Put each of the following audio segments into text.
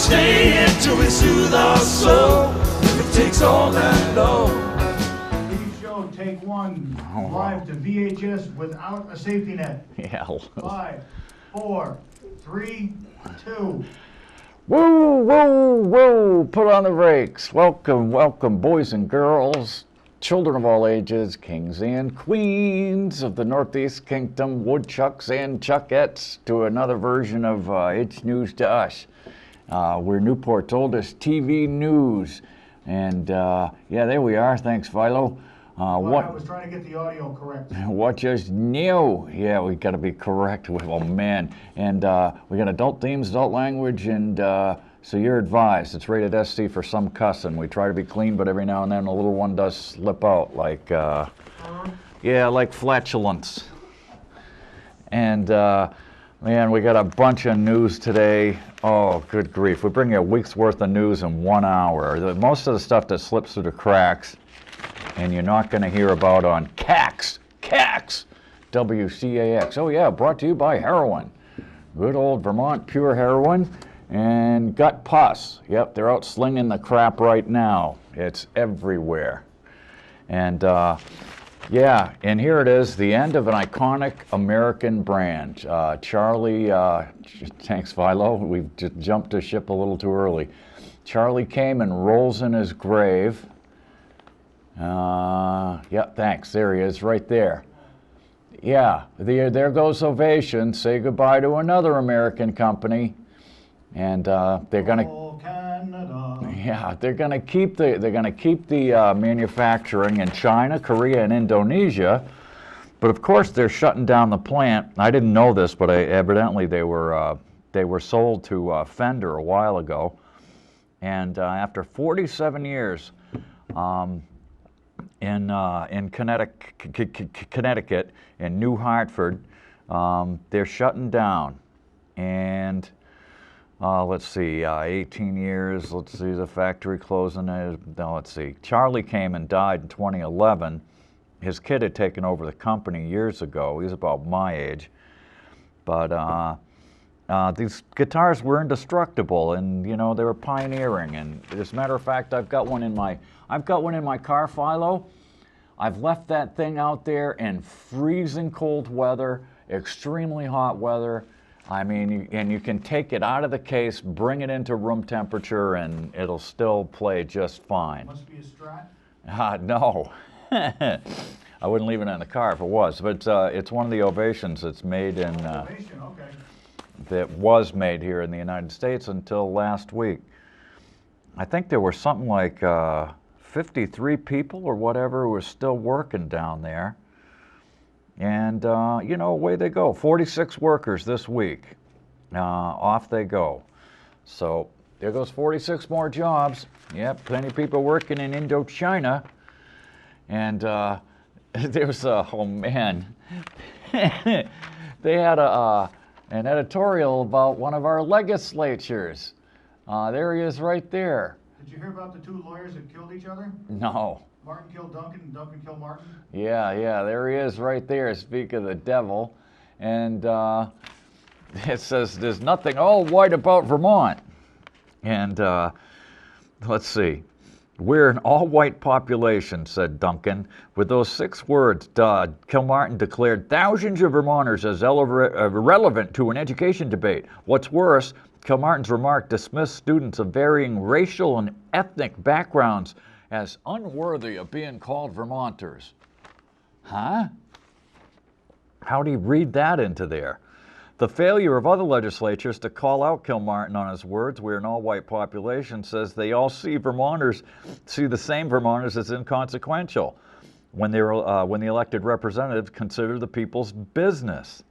stay until we soothe our soul. If it takes all that long. TV show, take one, live to VHS without a safety net. Yeah. 5, 4, 3, 2. Woo, woo, woo, put on the brakes. Welcome, welcome, boys and girls, children of all ages, kings and queens of the Northeast Kingdom, woodchucks and chuckettes, to another version of It's News to Us. We're Newport's oldest TV news. And yeah, there we are. Thanks, Philo. I was trying to get the audio correct. What just new? Yeah, we got to be correct. Oh man, and we got adult themes, adult language, and so you're advised. It's rated SC for some cussing. We try to be clean, but every now and then a little one does slip out, like yeah, like flatulence. And man, we got a bunch of news today. Oh, good grief! We bring you a week's worth of news in 1 hour. Most of the stuff that slips through the cracks, and you're not going to hear about on CAX, WCAX. Oh yeah, brought to you by heroin. Good old Vermont pure heroin and gut pus. Yep, they're out slinging the crap right now. It's everywhere. And yeah, and here it is, the end of an iconic American brand. Charlie, thanks Philo, we've just jumped the ship a little too early. Charlie came and rolls in his grave. Yeah, thanks. There he is, right there. Yeah, there goes Ovation. Say goodbye to another American company, and they're gonna. Oh, Canada. Yeah, they're gonna keep the manufacturing in China, Korea, and Indonesia, but of course they're shutting down the plant. I didn't know this, but evidently they were sold to Fender a while ago, and after 47 years. In Connecticut, in New Hartford, they're shutting down. And let's see, 18 years, let's see, the factory closing. No, let's see, Charlie came and died in 2011. His kid had taken over the company years ago. He was about my age. But these guitars were indestructible, and you know, they were pioneering. And as a matter of fact, I've got one in my car, Philo. I've left that thing out there in freezing cold weather, extremely hot weather. I mean, and you can take it out of the case, bring it into room temperature, and it'll still play just fine. Must be a Strat? No. I wouldn't leave it in the car if it was, but it's one of the Ovations that's made in... Ovation, okay. That was made here in the United States until last week. I think there were something like 53 people or whatever who were still working down there. And, you know, away they go. 46 workers this week. Off they go. So there goes 46 more jobs. Yep, plenty of people working in Indochina. And there's oh man, they had an editorial about one of our legislatures. There he is right there. Did you hear about the 2 lawyers that killed each other? No. Martin killed Duncan and Duncan killed Martin? Yeah, there he is right there, speak of the devil. And it says there's nothing all white about Vermont. And let's see. We're an all-white population, said Duncan. With those 6 words, Kilmartin declared thousands of Vermonters as irrelevant to an education debate. What's worse, Kilmartin's remark dismissed students of varying racial and ethnic backgrounds as unworthy of being called Vermonters. Huh? How do you read that into there? The failure of other legislatures to call out Kilmartin on his words, we're an all-white population, says they all see the same Vermonters as inconsequential when the elected representatives consider the people's business.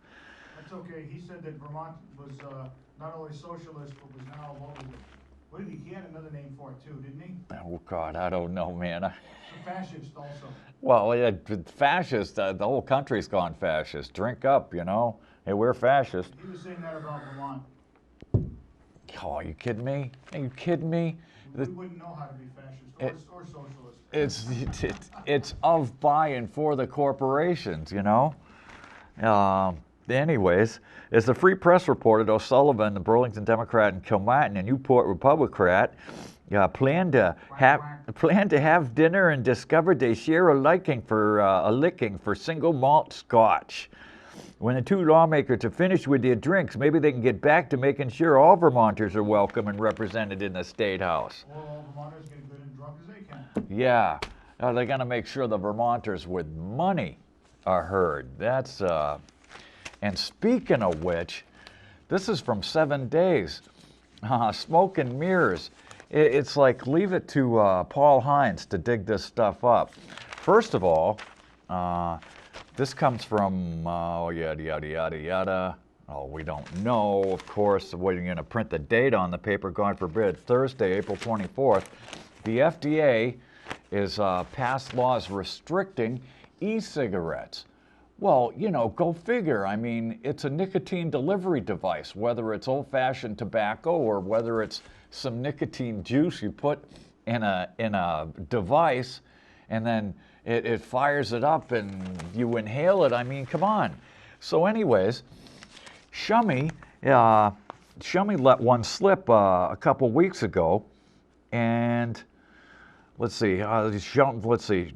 That's okay. He said that Vermont was not only socialist, but was now what did he had another name for it too, didn't he? Oh God, I don't know, man. A fascist also. Well, yeah, fascist. The whole country's gone fascist. Drink up, you know. Hey, we're fascist. He was saying that about Vermont. Oh, are you kidding me? Are you kidding me? We wouldn't know how to be fascist or socialist. It's of, by, and for the corporations, you know. anyways, as the Free Press reported, O'Sullivan, the Burlington Democrat, and Kilmartin, a Newport Republican, planned to have dinner and discovered they share a liking for single malt Scotch. When the two lawmakers are finished with their drinks, maybe they can get back to making sure all Vermonters are welcome and represented in the State House. Or all Vermonters get good and drunk as they can. Yeah, they're going to make sure the Vermonters with money are heard. That's, and speaking of which, this is from 7 Days. Smoke and mirrors. It's like, leave it to Paul Hines to dig this stuff up. First of all, this comes from, yada, yada, yada, yada. Oh, we don't know, of course. What, you're going to print the date on the paper, God forbid. Thursday, April 24th. The FDA is passed laws restricting e-cigarettes. Well, you know, go figure. I mean, it's a nicotine delivery device, whether it's old-fashioned tobacco or whether it's some nicotine juice you put in a device, and then it fires it up and you inhale it. I mean, come on. So anyways, Shummy let one slip a couple weeks ago, and let's see, the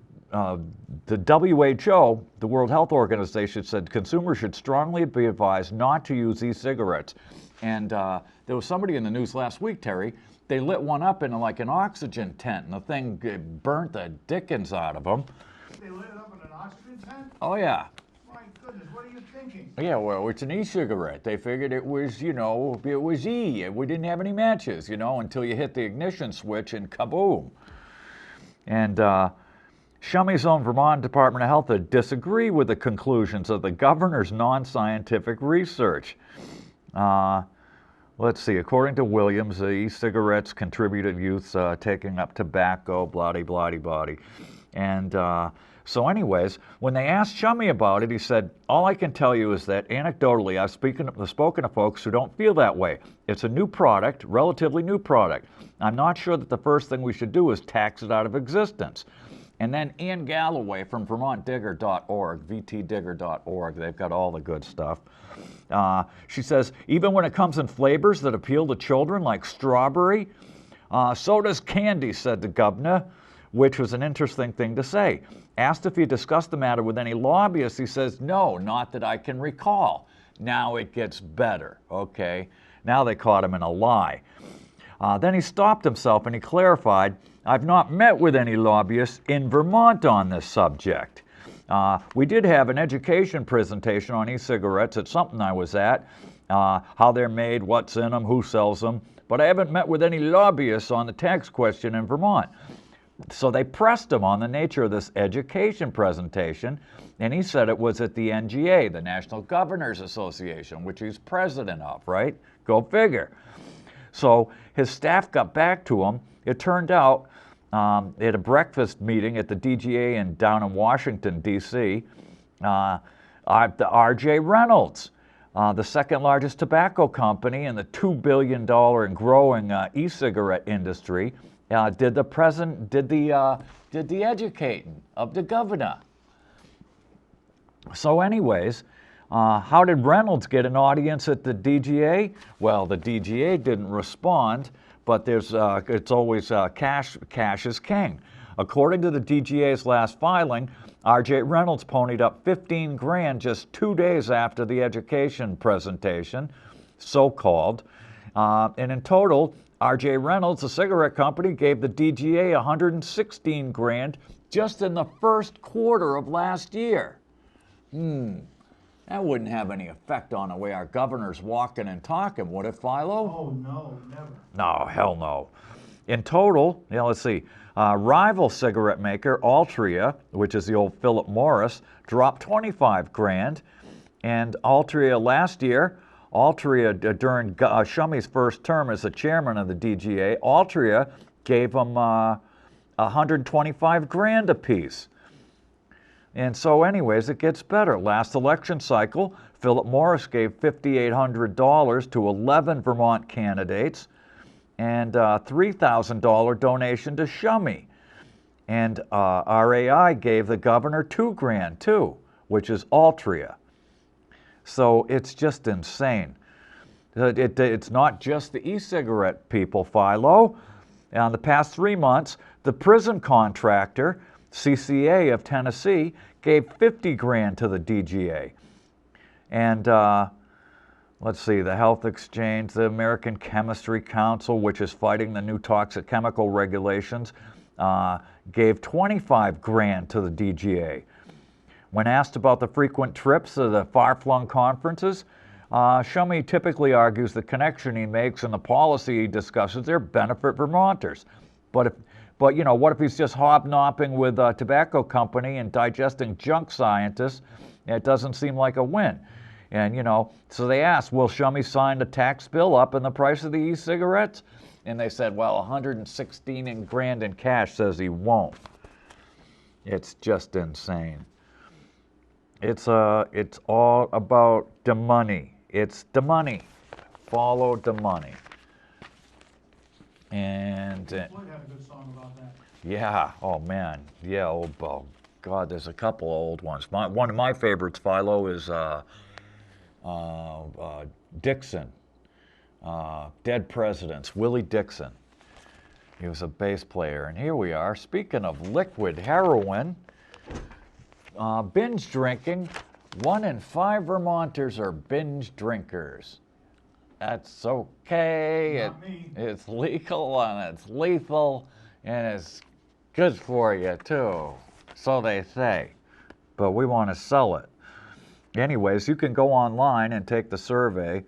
WHO, the World Health Organization, said consumers should strongly be advised not to use e-cigarettes. And there was somebody in the news last week, Terry, they lit one up in like an oxygen tent, and the thing burnt the dickens out of them. They lit it up in an oxygen tent? Oh, yeah. My goodness, what are you thinking? Yeah, well, it's an e-cigarette. They figured it was, you know, it was E. We didn't have any matches, you know, until you hit the ignition switch and kaboom. And Shummy's own Vermont Department of Health would disagree with the conclusions of the governor's non-scientific research. Let's see, according to Williams, the e-cigarettes contributed youths taking up tobacco, blah-de-blah-de-blah-de. And so anyways, when they asked Shummy about it, he said, all I can tell you is that anecdotally, I've spoken to folks who don't feel that way. It's a new product, relatively new product. I'm not sure that the first thing we should do is tax it out of existence. And then Ann Galloway from VermontDigger.org, vtdigger.org, they've got all the good stuff. She says, even when it comes in flavors that appeal to children like strawberry, so does candy, said the governor, which was an interesting thing to say. Asked if he discussed the matter with any lobbyists, he says, no, not that I can recall. Now it gets better, okay? Now they caught him in a lie. Then he stopped himself and he clarified, I've not met with any lobbyists in Vermont on this subject. We did have an education presentation on e-cigarettes at something I was at, how they're made, what's in them, who sells them, but I haven't met with any lobbyists on the tax question in Vermont. So they pressed him on the nature of this education presentation, and he said it was at the NGA, the National Governors Association, which he's president of, right? Go figure. So his staff got back to him. It turned out at a breakfast meeting at the DGA down in Washington, D.C., the R.J. Reynolds, the second largest tobacco company in the $2 billion and growing e-cigarette industry, did the educating of the governor. So anyways, how did Reynolds get an audience at the DGA? Well, the DGA didn't respond, but it's always cash is king. According to the DGA's last filing, R.J. Reynolds ponied up $15,000 just 2 days after the education presentation, so-called. And in total, R.J. Reynolds, the cigarette company, gave the DGA $116,000 just in the first quarter of last year. That wouldn't have any effect on the way our governor's walking and talking, would it, Philo? Oh, no, never. No, hell no. In total, let's see, rival cigarette maker Altria, which is the old Philip Morris, dropped $25,000. And Altria last year, during Shummy's first term as the chairman of the DGA, Altria gave him $125,000 apiece. And so anyways, it gets better. Last election cycle, Philip Morris gave $5,800 to 11 Vermont candidates and a $3,000 donation to Shummy. And RAI gave the governor $2,000 too, which is Altria. So it's just insane. It's not just the e-cigarette people, Philo. In the past 3 months, the prison contractor, CCA of Tennessee, gave 50 grand to the DGA. And let's see, the Health Exchange, the American Chemistry Council, which is fighting the new toxic chemical regulations, gave 25 grand to the DGA. When asked about the frequent trips to the far-flung conferences, Shummy typically argues the connection he makes and the policy he discusses there benefit Vermonters. But you know, what if he's just hobnobbing with a tobacco company and digesting junk scientists? It doesn't seem like a win. And you know, so they asked, will Shummy sign the tax bill up in the price of the e-cigarettes? And they said, well, 116 grand in cash says he won't. It's just insane. It's all about the money. It's the money. Follow the money. And Floyd had a good song about that. yeah, oh man, yeah, oh God, there's a couple of old ones. One of my favorites, Philo, is Dixon, Dead Presidents, Willie Dixon. He was a bass player, and here we are. Speaking of liquid heroin, binge drinking. 1 in 5 Vermonters are binge drinkers. That's okay. Not me. It's legal and it's lethal and it's good for you too. So they say. But we want to sell it. Anyways, you can go online and take the survey.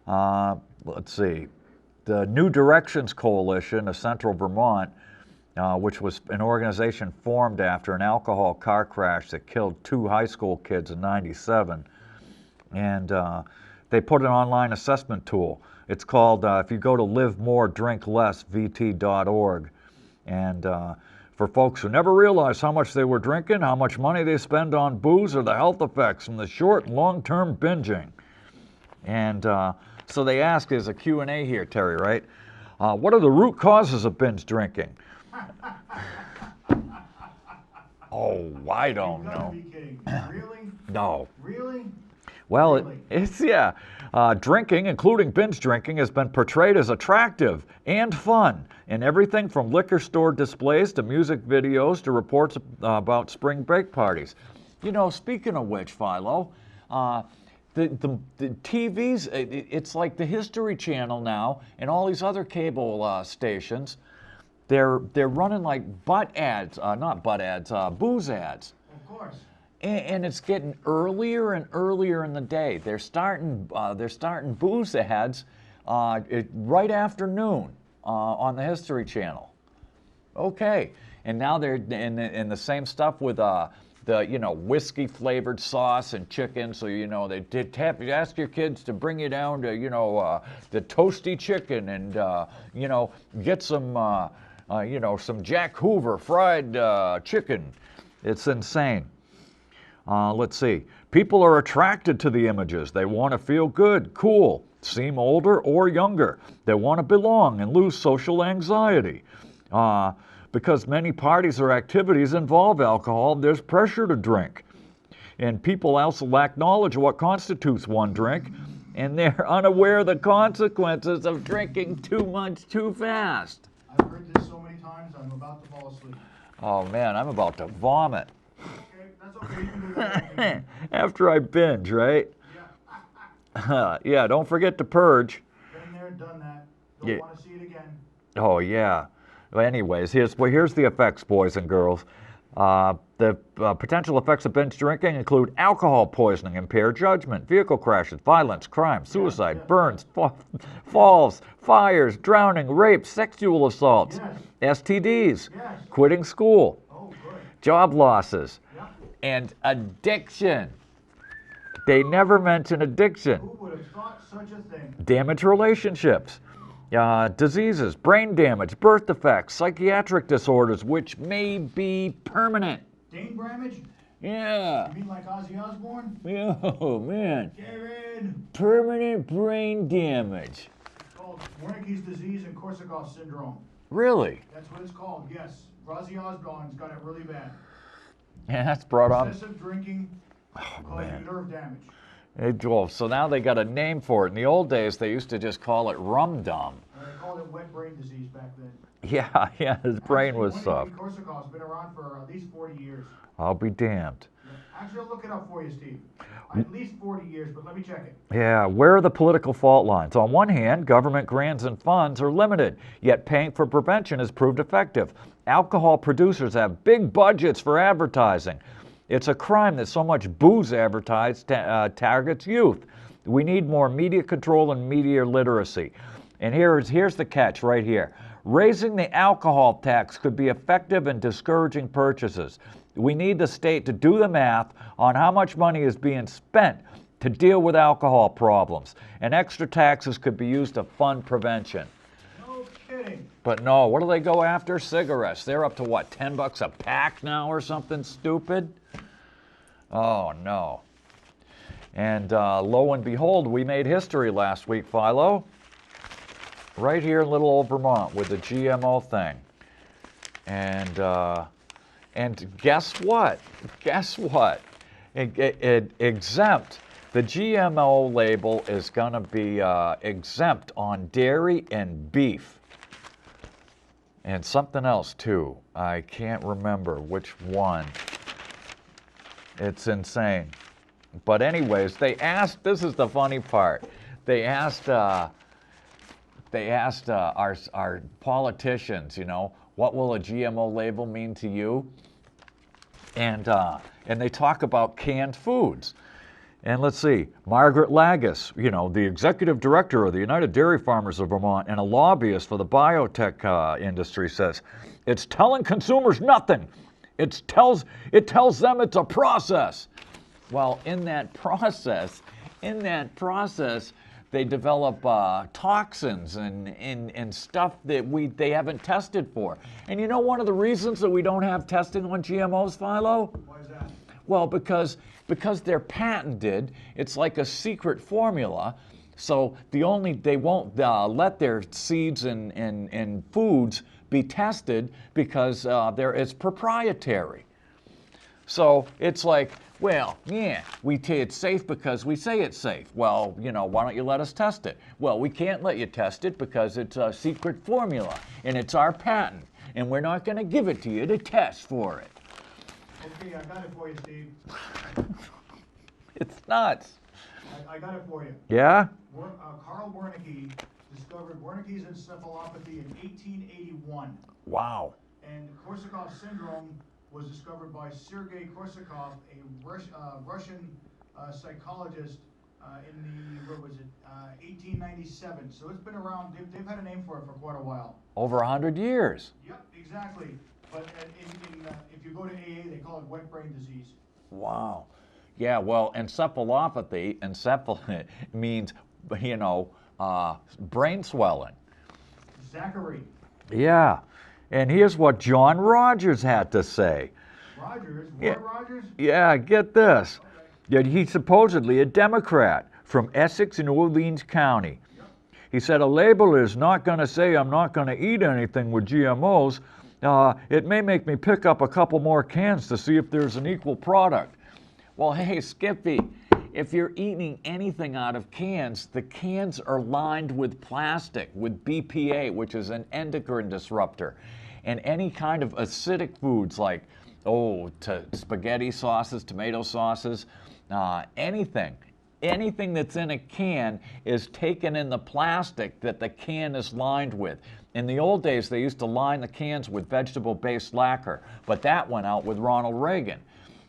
Let's see. The New Directions Coalition of Central Vermont, which was an organization formed after an alcohol car crash that killed 2 high school kids in '97. And they put an online assessment tool. It's called, if you go to livemoredrinklessvt.org. And for folks who never realized how much they were drinking, how much money they spend on booze, or the health effects from the short and long-term binging. And so they ask, there's a Q&A here, Terry, right? What are the root causes of binge drinking? Oh, I don't know. You gotta be kidding. Really? No. Really? Well, Really? it's yeah. Drinking, including binge drinking, has been portrayed as attractive and fun in everything from liquor store displays to music videos to reports about spring break parties. You know, speaking of which, Philo, the TVs, it's like the History Channel now and all these other cable stations. They're running like booze ads. Of course. And it's getting earlier and earlier in the day. They're starting booze ads right after noon on the History Channel. Okay, and now they're in the same stuff with the whiskey flavored sauce and chicken. So they ask your kids to bring you down to the toasty chicken and get some some Jack Hoover fried chicken. It's insane. Let's see. People are attracted to the images. They want to feel good, cool, seem older or younger. They want to belong and lose social anxiety. Because many parties or activities involve alcohol, there's pressure to drink. And people also lack knowledge of what constitutes one drink, and they're unaware of the consequences of drinking too much too fast. I've heard this so many times, I'm about to fall asleep. Oh man, I'm about to vomit. Okay, that's okay, you can do that. After I binge, right? Yeah. Yeah, don't forget to purge. Been there, done that. Don't Yeah. want to see it again. Oh yeah. Well, anyways, here's the effects, boys and girls. The potential effects of binge drinking include alcohol poisoning, impaired judgment, vehicle crashes, violence, crime, suicide, burns, falls, fires, drowning, rape, sexual assaults, STDs, quitting school, job losses, and addiction. They never mention addiction. Who would have thought such a thing? Damaged relationships, diseases, brain damage, birth defects, psychiatric disorders, which may be permanent. Dane Bramage? Yeah. You mean like Ozzy Osbourne? Oh, man. Jared! Permanent brain damage. It's called Wernicke's disease and Korsakoff syndrome. Really? That's what it's called, yes. Ozzy Osbourne's got it really bad. Yeah, that's brought on. Excessive drinking causes nerve damage. Well, so now they got a name for it. In the old days, they used to just call it rum-dum. They called it wet brain disease back then. Yeah, his brain was soft. Korsakoff's been around for at least 40 years. I'll be damned. Actually, I'll look it up for you, Steve. At least 40 years, but let me check it. Yeah, where are the political fault lines? On one hand, government grants and funds are limited, yet paying for prevention has proved effective. Alcohol producers have big budgets for advertising. It's a crime that so much booze advertised targets youth. We need more media control and media literacy. And here's the catch right here. Raising the alcohol tax could be effective in discouraging purchases. We need the state to do the math on how much money is being spent to deal with alcohol problems. And extra taxes could be used to fund prevention. No kidding. But no, what do they go after? Cigarettes. They're up to what, $10 a pack now or something stupid? Oh no. And lo and behold, we made history last week, Philo. Right here in little old Vermont with the GMO thing. And guess what? Guess what? Exempt. The GMO label is going to be exempt on dairy and beef. And something else too. I can't remember which one. It's insane. But anyways, they asked, this is the funny part. They asked our politicians, you know, what will a GMO label mean to you? And they talk about canned foods. And let's see, Margaret Lagis, you know, the executive director of the United Dairy Farmers of Vermont and a lobbyist for the biotech industry, says, it's telling consumers nothing. It tells them it's a process. Well, in that process, they develop toxins and stuff that they haven't tested for. And you know one of the reasons that we don't have testing on GMOs, Philo? Why is that? Well, because they're patented, it's like a secret formula. So they won't let their seeds and foods be tested because it's proprietary. So it's like, well, yeah, it's safe because we say it's safe. Well, you know, why don't you let us test it? Well, we can't let you test it because it's a secret formula and it's our patent, and we're not going to give it to you to test for it. Okay, I got it for you, Steve. It's nuts. I got it for you. Yeah? Carl Wernicke discovered Wernicke's encephalopathy in 1881. Wow. And Korsakoff syndrome was discovered by Sergei Korsakov, a Russian psychologist in the, 1897. So it's been around, they've had a name for it for quite a while. Over 100 years. Yep, exactly. But if you go to AA, they call it wet brain disease. Wow. Yeah, well, encephalopathy, means, you know, brain swelling. Zachary. Yeah. And here's what John Rogers had to say. Rogers? Yeah. Rogers? Yeah, get this. Okay. That he's supposedly a Democrat from Essex and Orleans County. Yep. He said a label is not going to say I'm not going to eat anything with GMOs. It may make me pick up a couple more cans to see if there's an equal product. Well, hey, Skippy, if you're eating anything out of cans, the cans are lined with plastic, with BPA, which is an endocrine disruptor. And any kind of acidic foods like, spaghetti sauces, tomato sauces, anything that's in a can is taken in the plastic that the can is lined with. In the old days, they used to line the cans with vegetable-based lacquer, but that went out with Ronald Reagan.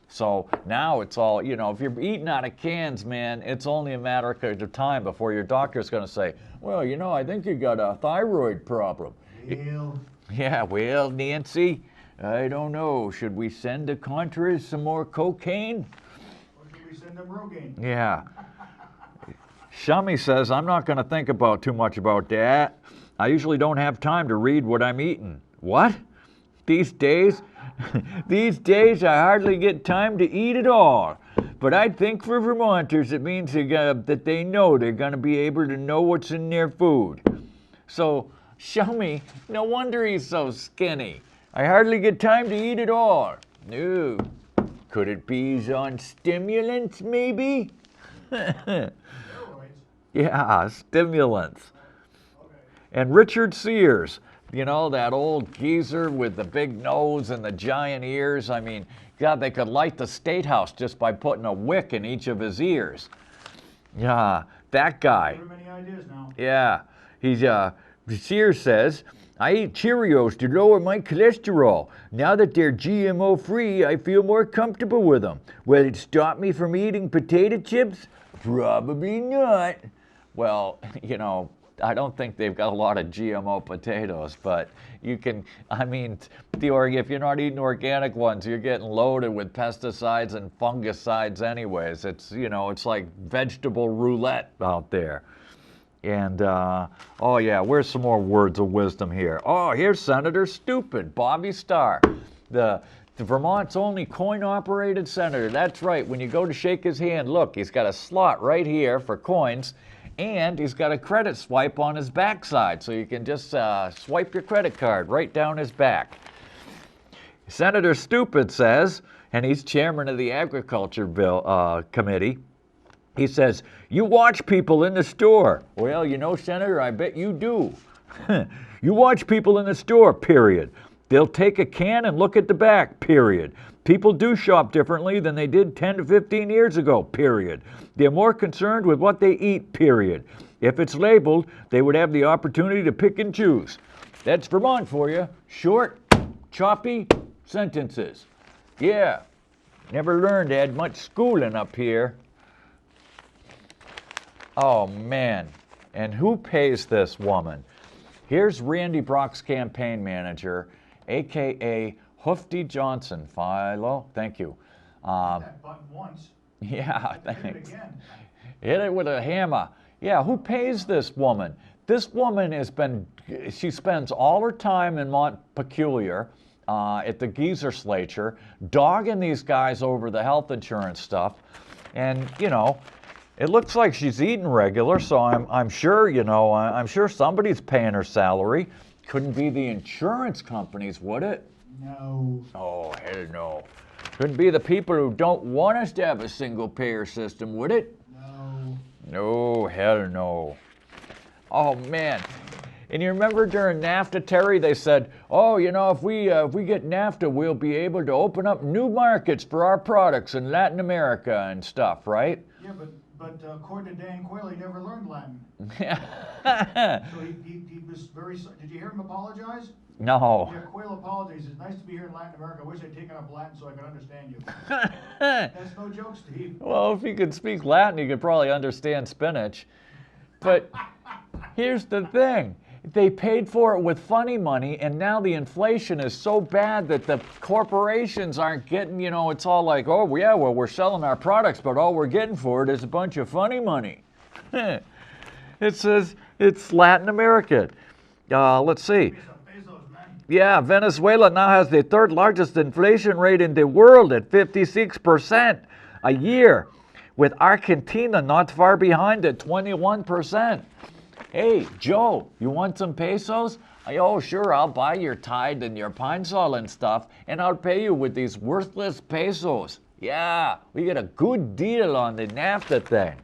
So now it's all, you know, if you're eating out of cans, man, it's only a matter of time before your doctor's going to say, well, you know, I think you got a thyroid problem. Well. Yeah, well, Nancy, I don't know. Should we send the Contras some more cocaine? Or should we send them Rogaine? Yeah. Shummy says, I'm not going to think about too much about that. I usually don't have time to read what I'm eating. What? These days I hardly get time to eat at all. But I think for Vermonters, it means that they know they're going to be able to know what's in their food. So, Shummy, no wonder he's so skinny. I hardly get time to eat at all. No. Could it be he's on stimulants, maybe? Steroids? Yeah, stimulants. Okay. And Richard Sears, you know, that old geezer with the big nose and the giant ears. I mean, God, they could light the State House just by putting a wick in each of his ears. Yeah, that guy. There are many ideas now. Yeah, Sears says, I eat Cheerios to lower my cholesterol. Now that they're GMO free, I feel more comfortable with them. Will it stop me from eating potato chips? Probably not. Well, you know, I don't think they've got a lot of GMO potatoes, but you can, I mean, if you're not eating organic ones, you're getting loaded with pesticides and fungicides anyways. It's, you know, it's like vegetable roulette out there. And, oh yeah, where's some more words of wisdom here? Oh, here's Senator Stupid, Bobby Starr, the Vermont's only coin-operated senator. That's right, when you go to shake his hand, look, he's got a slot right here for coins, and he's got a credit swipe on his backside, so you can just swipe your credit card right down his back. Senator Stupid says, and he's chairman of the Agriculture Committee, he says, you watch people in the store. Well, you know, Senator, I bet you do. You watch people in the store, period. They'll take a can and look at the back, period. People do shop differently than they did 10 to 15 years ago, period. They're more concerned with what they eat, period. If it's labeled, they would have the opportunity to pick and choose. That's Vermont for you. Short, choppy sentences. Yeah, never learned to add much schooling up here. Oh, man. And who pays this woman? Here's Randy Brock's campaign manager, a.k.a. Hoofty Johnson. Philo, thank you. That button once. Yeah, Hit it thanks. again. Hit it with a hammer. Yeah, who pays this woman? This woman she spends all her time in Montpelier at the Geeserslature, dogging these guys over the health insurance stuff. And, you know, it looks like she's eating regular, so I'm sure, you know, I'm sure somebody's paying her salary. Couldn't be the insurance companies, would it? No. Oh, hell no. Couldn't be the people who don't want us to have a single-payer system, would it? No. No, hell no. Oh, man. And you remember during NAFTA, Terry, they said, oh, you know, if we get NAFTA, we'll be able to open up new markets for our products in Latin America and stuff, right? Yeah, but according to Dan Quayle, he never learned Latin. Yeah. So he was very. Did you hear him apologize? No. Yeah, Quayle apologizes. It's nice to be here in Latin America. I wish I'd taken up Latin so I could understand you. That's no joke, Steve. Well, if he could speak Latin, he could probably understand spinach. But here's the thing. They paid for it with funny money, and now the inflation is so bad that the corporations aren't getting, you know, it's all like, oh, yeah, well, we're selling our products, but all we're getting for it is a bunch of funny money. It says it's Latin America. Let's see. Yeah, Venezuela now has the third largest inflation rate in the world at 56% a year, with Argentina not far behind at 21%. Hey, Joe, you want some pesos? Oh, sure, I'll buy your Tide and your Pine Sol and stuff, and I'll pay you with these worthless pesos. Yeah, we get a good deal on the NAFTA thing.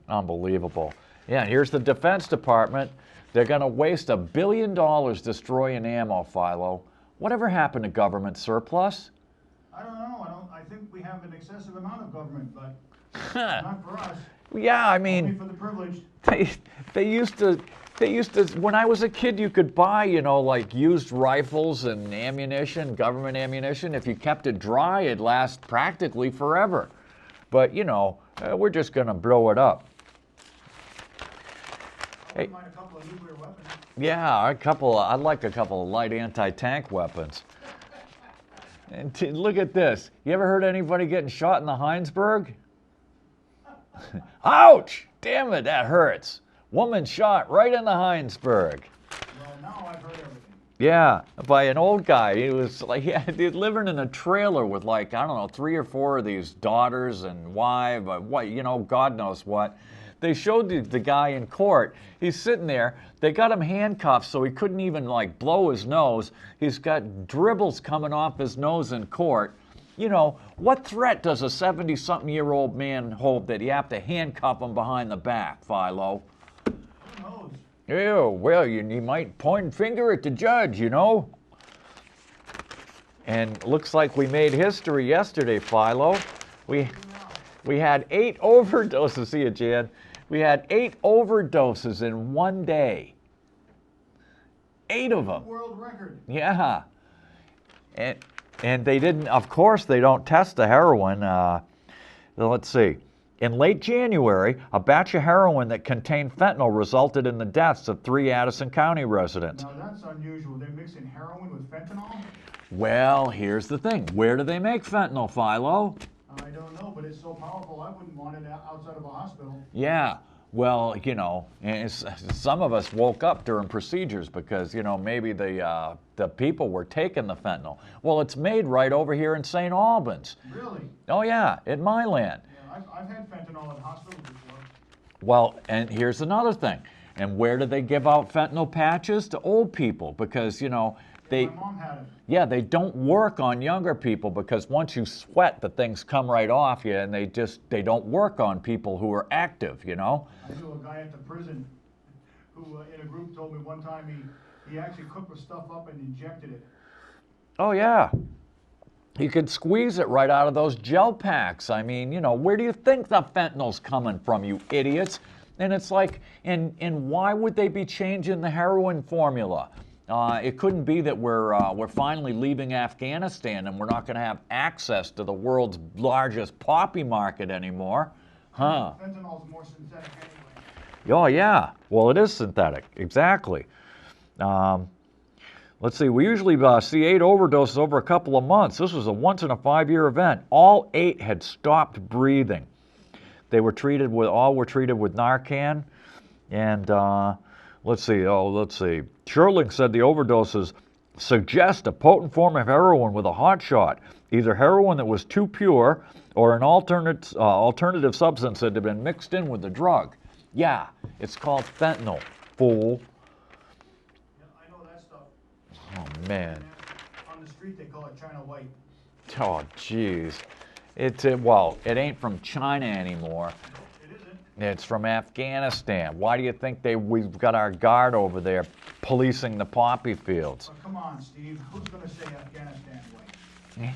Unbelievable. Yeah, here's the Defense Department. They're going to waste $1 billion destroying ammo, Philo. Whatever happened to government surplus? I don't know. I think we have an excessive amount of government, but not for us. Yeah, I mean, Only for the privileged. they used to, when I was a kid, you could buy, you know, like used rifles and ammunition, government ammunition. If you kept it dry, it'd last practically forever. But, you know, we're just going to blow it up. I wouldn't mind a couple of nuclear weapons. Yeah, I'd like a couple of light anti-tank weapons. And look at this. You ever heard anybody getting shot in the Heinsberg? Ouch! Damn it, that hurts. Woman shot right in the Heinsberg. Well, now I've heard everything. Yeah, by an old guy. He was like, he's living in a trailer with like, I don't know, 3 or 4 of these daughters and wife, what, you know, God knows what. They showed the guy in court. He's sitting there. They got him handcuffed so he couldn't even like blow his nose. He's got dribbles coming off his nose in court. You know, what threat does a 70-something-year-old man hold that you have to handcuff him behind the back, Philo? Who knows? Yeah, well, you might point a finger at the judge, you know. And looks like we made history yesterday, Philo. We had 8 overdoses. See you, Jan. We had 8 overdoses in one day. 8 of them. World record. Yeah. And they didn't, of course, they don't test the heroin. Let's see. In late January, a batch of heroin that contained fentanyl resulted in the deaths of 3 Addison County residents. Now that's unusual. They're mixing heroin with fentanyl? Well, here's the thing. Where do they make fentanyl, Philo? I don't know, but it's so powerful I wouldn't want it outside of a hospital. Yeah. Well, you know, some of us woke up during procedures because, you know, maybe the people were taking the fentanyl. Well, it's made right over here in St. Albans. Really? Oh, yeah, in my land. Yeah, I've had fentanyl in hospitals before. Well, and here's another thing. And where do they give out fentanyl patches? To old people because, you know, My mom had it. yeah, they don't work on younger people because once you sweat, the things come right off you, and they don't work on people who are active, you know? I knew a guy at the prison who, in a group, told me one time he actually cooked the stuff up and injected it. Oh, yeah. You could squeeze it right out of those gel packs. I mean, you know, where do you think the fentanyl's coming from, you idiots? And it's like, and why would they be changing the heroin formula? It couldn't be that we're finally leaving Afghanistan and we're not going to have access to the world's largest poppy market anymore, huh? Fentanyl's more synthetic anyway. Oh, yeah. Well, it is synthetic. Exactly. Let's see. We usually see 8 overdoses over a couple of months. This was a once-in-a-5-year event. All 8 had stopped breathing. They were treated with Narcan. And let's see. Sherling said the overdoses suggest a potent form of heroin with a hot shot, either heroin that was too pure or an alternative substance that had been mixed in with the drug. Yeah, it's called fentanyl, fool. Yeah, I know that stuff. Oh, man. On the street they call it China White. Oh, jeez. It ain't from China anymore. It isn't. It's from Afghanistan. Why do you think we've got our guard over there policing the poppy fields? Oh, come on, Steve. Who's going to say Afghanistan White?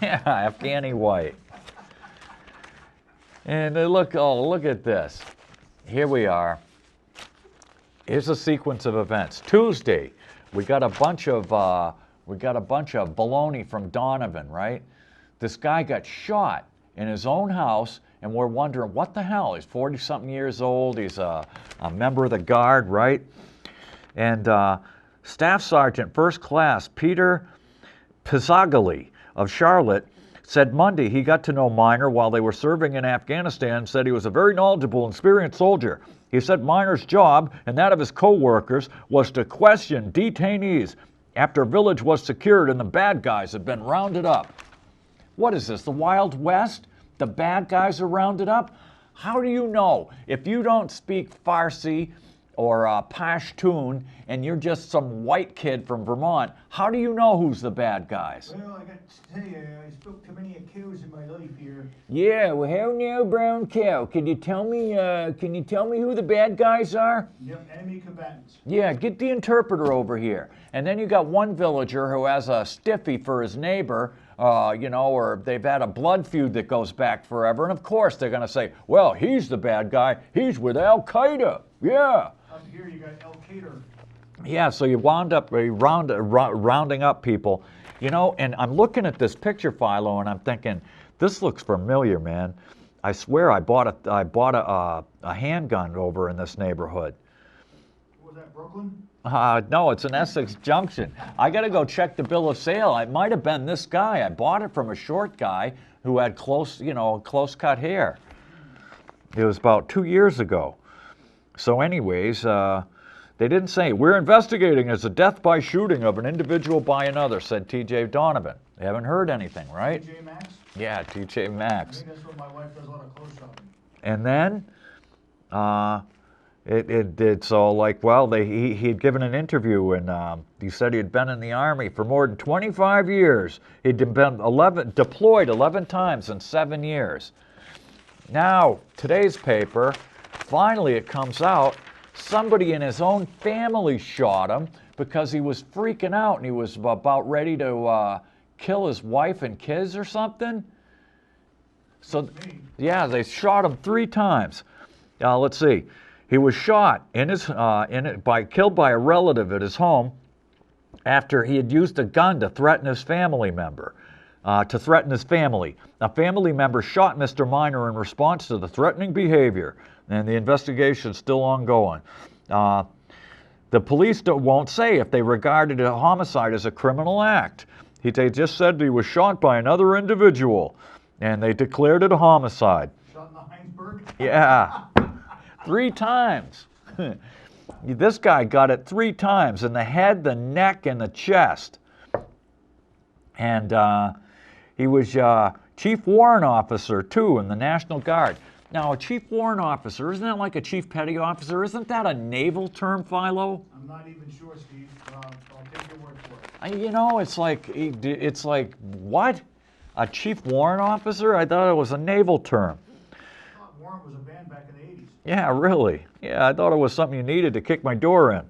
Yeah, Afghani white. And look at this. Here we are. Here's a sequence of events. Tuesday, we got a bunch of baloney from Donovan, right? This guy got shot in his own house, and we're wondering what the hell. He's 40-something years old. He's a member of the guard, right? And Staff Sergeant First Class Peter Pizzagali of Charlotte said Monday he got to know Miner while they were serving in Afghanistan, said he was a very knowledgeable and experienced soldier. He said Miner's job and that of his co-workers was to question detainees after a village was secured and the bad guys had been rounded up. What is this, the Wild West? The bad guys are rounded up? How do you know? If you don't speak Farsi or Pashtun and you're just some white kid from Vermont, how do you know who's the bad guys? Well, I got to tell you, I spoke to many cows in my life here. Yeah, well, how now, brown cow? Can you tell me who the bad guys are? Yep, enemy combatants. Yeah, get the interpreter over here. And then you got one villager who has a stiffy for his neighbor, or they've had a blood feud that goes back forever. And of course they're going to say, well, he's the bad guy. He's with Al-Qaeda. Yeah. Up here you got Al-Qaeda. Yeah, so you wound up rounding up people. And I'm looking at this picture, Philo, and I'm thinking, this looks familiar, man. I swear I bought a handgun over in this neighborhood. Was that Brooklyn? No, it's in Essex Junction. I got to go check the bill of sale. It might have been this guy. I bought it from a short guy who had close cut hair. It was about 2 years ago. So anyways, they didn't say, we're investigating as a death by shooting of an individual by another, said T.J. Donovan. They haven't heard anything, right? TJ Maxx? Yeah, T.J. I Maxx. think that's what my wife does a lot of clothes shopping. And then It's all like, well, he'd given an interview, and he said he had been in the Army for more than 25 years. He'd been deployed 11 times in 7 years. Now, today's paper, finally it comes out, somebody in his own family shot him because he was freaking out and he was about ready to kill his wife and kids or something. So, yeah, they shot him 3 times. Let's see. He was shot killed by a relative at his home after he had used a gun to threaten his family member. A family member shot Mr. Minor in response to the threatening behavior, and the investigation is still ongoing. The police won't say if they regarded a homicide as a criminal act. They just said he was shot by another individual, and they declared it a homicide. Shot in the Heinsberg? Yeah. 3 times. This guy got it 3 times, in the head, the neck, and the chest. And he was chief warrant officer, too, in the National Guard. Now, a chief warrant officer, isn't that like a chief petty officer? Isn't that a naval term, Philo? I'm not even sure, Steve. I'll take your word for it. You know, it's like, what? A chief warrant officer? I thought it was a naval term. I thought warrant was a band back in the 80s. Yeah, really. Yeah, I thought it was something you needed to kick my door in. Okay.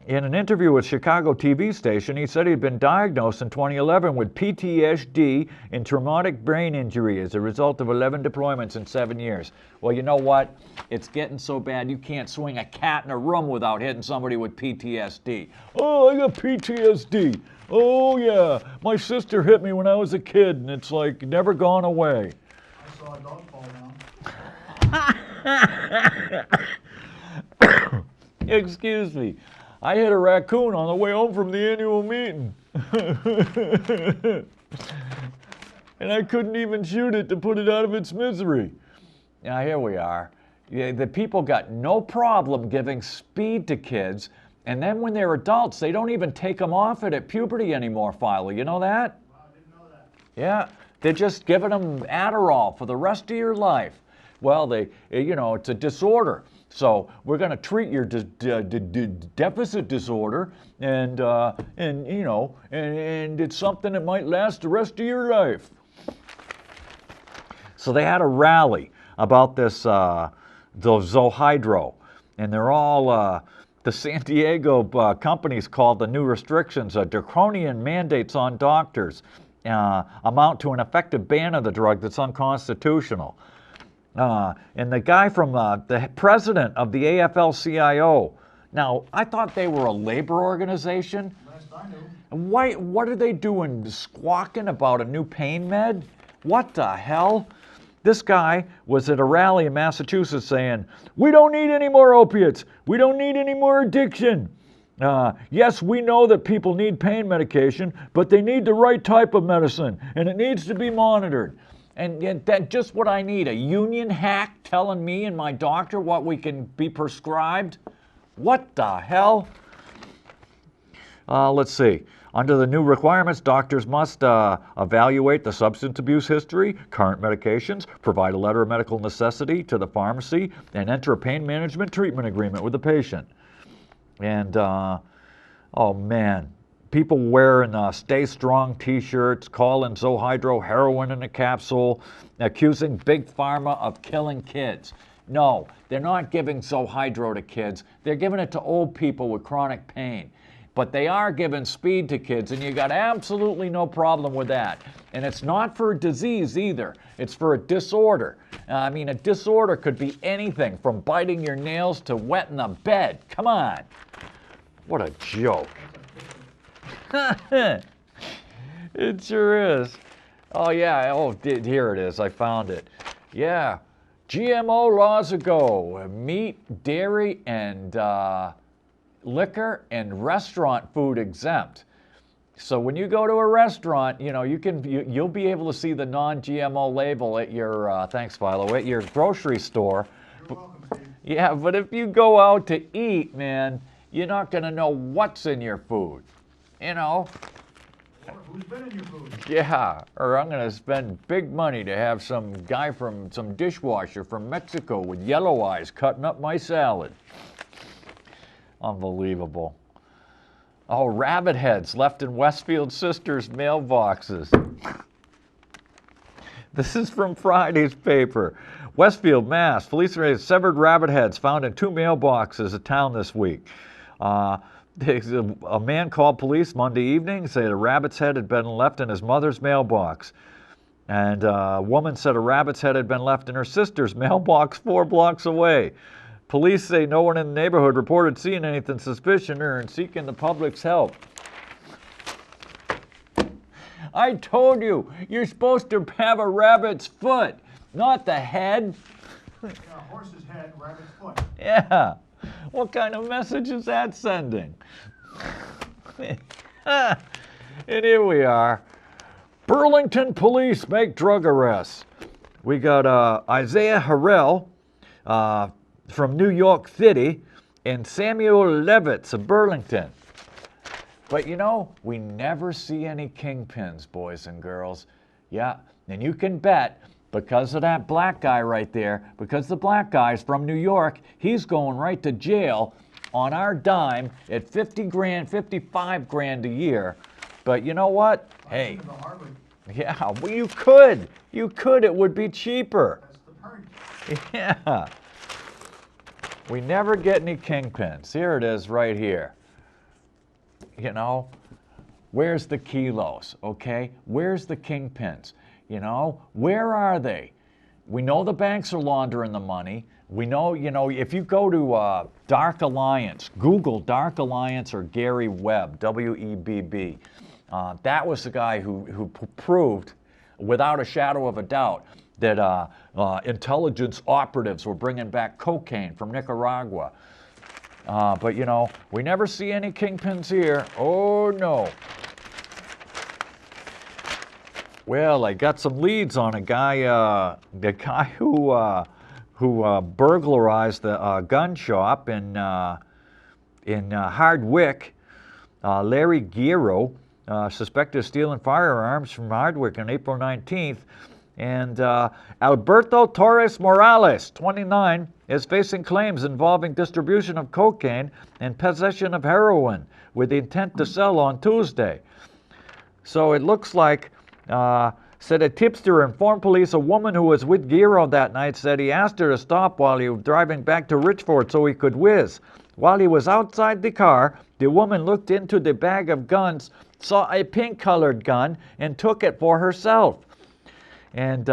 In an interview with Chicago TV station, he said he'd been diagnosed in 2011 with PTSD and traumatic brain injury as a result of 11 deployments in 7 years. Well, you know what? It's getting so bad you can't swing a cat in a room without hitting somebody with PTSD. Oh, I got PTSD. Oh, yeah. My sister hit me when I was a kid, and it's like never gone away. I saw a dog fall down. Excuse me. I hit a raccoon on the way home from the annual meeting. And I couldn't even shoot it to put it out of its misery. Now, here we are. Yeah, the people got no problem giving speed to kids, and then when they're adults, they don't even take them off it at puberty anymore, Philo. You know that? Wow, I didn't know that. Yeah, they're just giving them Adderall for the rest of your life. Well, it's a disorder. So we're going to treat your deficit disorder, and it's something that might last the rest of your life. So they had a rally about this Zohydro, and they're all the San Diego companies called the new restrictions draconian mandates on doctors amount to an effective ban of the drug that's unconstitutional. And the guy from the president of the AFL-CIO, now, I thought they were a labor organization. Last I knew. What are they doing, squawking about a new pain med? What the hell? This guy was at a rally in Massachusetts saying, we don't need any more opiates. We don't need any more addiction. Yes, we know that people need pain medication, but they need the right type of medicine, and it needs to be monitored. And that's just what I need, a union hack telling me and my doctor what we can be prescribed? What the hell? Let's see. Under the new requirements, doctors must evaluate the substance abuse history, current medications, provide a letter of medical necessity to the pharmacy, and enter a pain management treatment agreement with the patient. And, oh man. People wearing Stay Strong t-shirts, calling Zohydro heroin in a capsule, accusing Big Pharma of killing kids. No, they're not giving Zohydro to kids. They're giving it to old people with chronic pain. But they are giving speed to kids, and you got absolutely no problem with that. And it's not for a disease either. It's for a disorder. I mean, a disorder could be anything from biting your nails to wetting the bed. Come on. What a joke. It sure is. Oh, yeah. Oh, here it is. I found it. Yeah. GMO laws ago. Meat, dairy, and liquor and restaurant food exempt. So when you go to a restaurant, you'll be able to see the non-GMO label at your, thanks Philo, at your grocery store. You're welcome, Steve. Yeah, but if you go out to eat, man, you're not going to know what's in your food. Or who's been in your food? Yeah, or I'm gonna spend big money to have some guy from some dishwasher from Mexico with yellow eyes cutting up my salad. Unbelievable. Oh, rabbit heads left in Westfield Sisters mailboxes. This is from Friday's paper. Westfield, Mass. Police raised severed rabbit heads found in 2 mailboxes of town this week. A man called police Monday evening, said a rabbit's head had been left in his mother's mailbox. And a woman said a rabbit's head had been left in her sister's mailbox 4 blocks away. Police say no one in the neighborhood reported seeing anything suspicious and seeking the public's help. I told you, you're supposed to have a rabbit's foot, not the head. Yeah, horse's head, rabbit's foot. Yeah. What kind of message is that sending? And here we are. Burlington police make drug arrests. We got Isaiah Harrell from New York City and Samuel Levitz of Burlington. But you know, we never see any kingpins, boys and girls. Yeah, and you can bet, because of that black guy right there, because the black guy's from New York, he's going right to jail on our dime at 50 grand, 55 grand a year. But you know what? Hey, yeah, well, you could, it would be cheaper. That's the perk. Yeah. We never get any kingpins. Here it is right here. You know, where's the kilos, okay? Where's the kingpins? You know, where are they? We know the banks are laundering the money. We know, you know, if you go to Dark Alliance, Google Dark Alliance or Gary Webb, W-E-B-B. That was the guy who proved, without a shadow of a doubt, that intelligence operatives were bringing back cocaine from Nicaragua. But, you know, we never see any kingpins here. Oh, no. Well, I got some leads on a guy, the guy who burglarized the gun shop in Hardwick. Larry Guerrero, suspected of stealing firearms from Hardwick on April 19th. And Alberto Torres Morales, 29, is facing claims involving distribution of cocaine and possession of heroin with the intent to sell on Tuesday. So it looks like, said a tipster informed police a woman who was with Guerrero that night said he asked her to stop while he was driving back to Richford so he could whiz. While he was outside the car, the woman looked into the bag of guns, saw a pink-colored gun, and took it for herself. And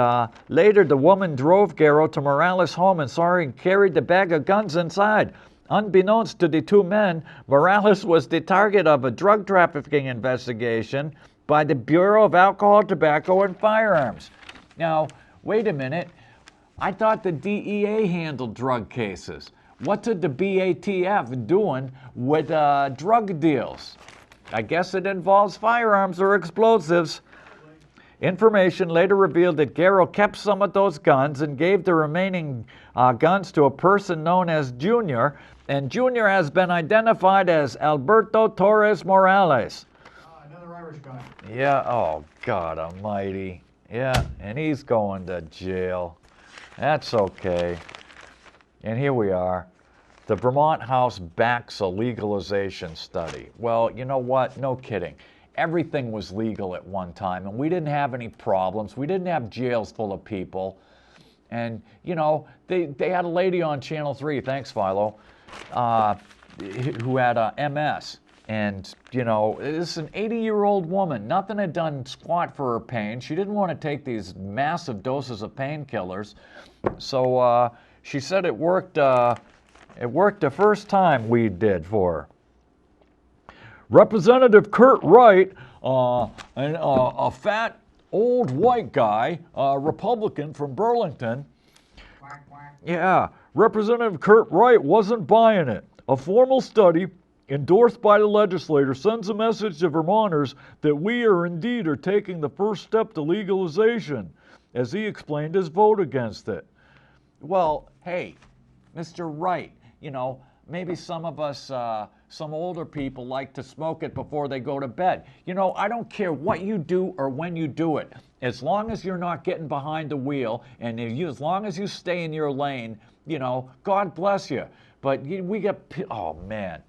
later, the woman drove Guerrero to Morales' home and saw him carried the bag of guns inside. Unbeknownst to the 2 men, Morales was the target of a drug trafficking investigation by the Bureau of Alcohol, Tobacco, and Firearms. Now, wait a minute. I thought the DEA handled drug cases. What's the BATF doing with drug deals? I guess it involves firearms or explosives. Information later revealed that Guerrero kept some of those guns and gave the remaining guns to a person known as Junior, and Junior has been identified as Alberto Torres Morales. Another Irish guy. Yeah, oh God almighty. Yeah, and he's going to jail. That's okay. And here we are. The Vermont House backs a legalization study. Well, you know what? No kidding. Everything was legal at one time, and we didn't have any problems. We didn't have jails full of people. And, you know, they had a lady on Channel 3, thanks, Philo, who had MS. And, you know, this is an 80-year-old woman. Nothing had done squat for her pain. She didn't want to take these massive doses of painkillers. So she said it worked the first time we did for her. Representative Kurt Wright, a fat old white guy, Republican from Burlington. Quack, quack. Yeah, Representative Kurt Wright wasn't buying it. A formal study endorsed by the legislator sends a message to Vermonters that we are taking the first step to legalization, as he explained his vote against it. Well, hey, Mr. Wright, you know, maybe some of us some older people like to smoke it before they go to bed. You know, I don't care what you do or when you do it. As long as you're not getting behind the wheel and as long as you stay in your lane, you know, God bless you. But we get, oh man,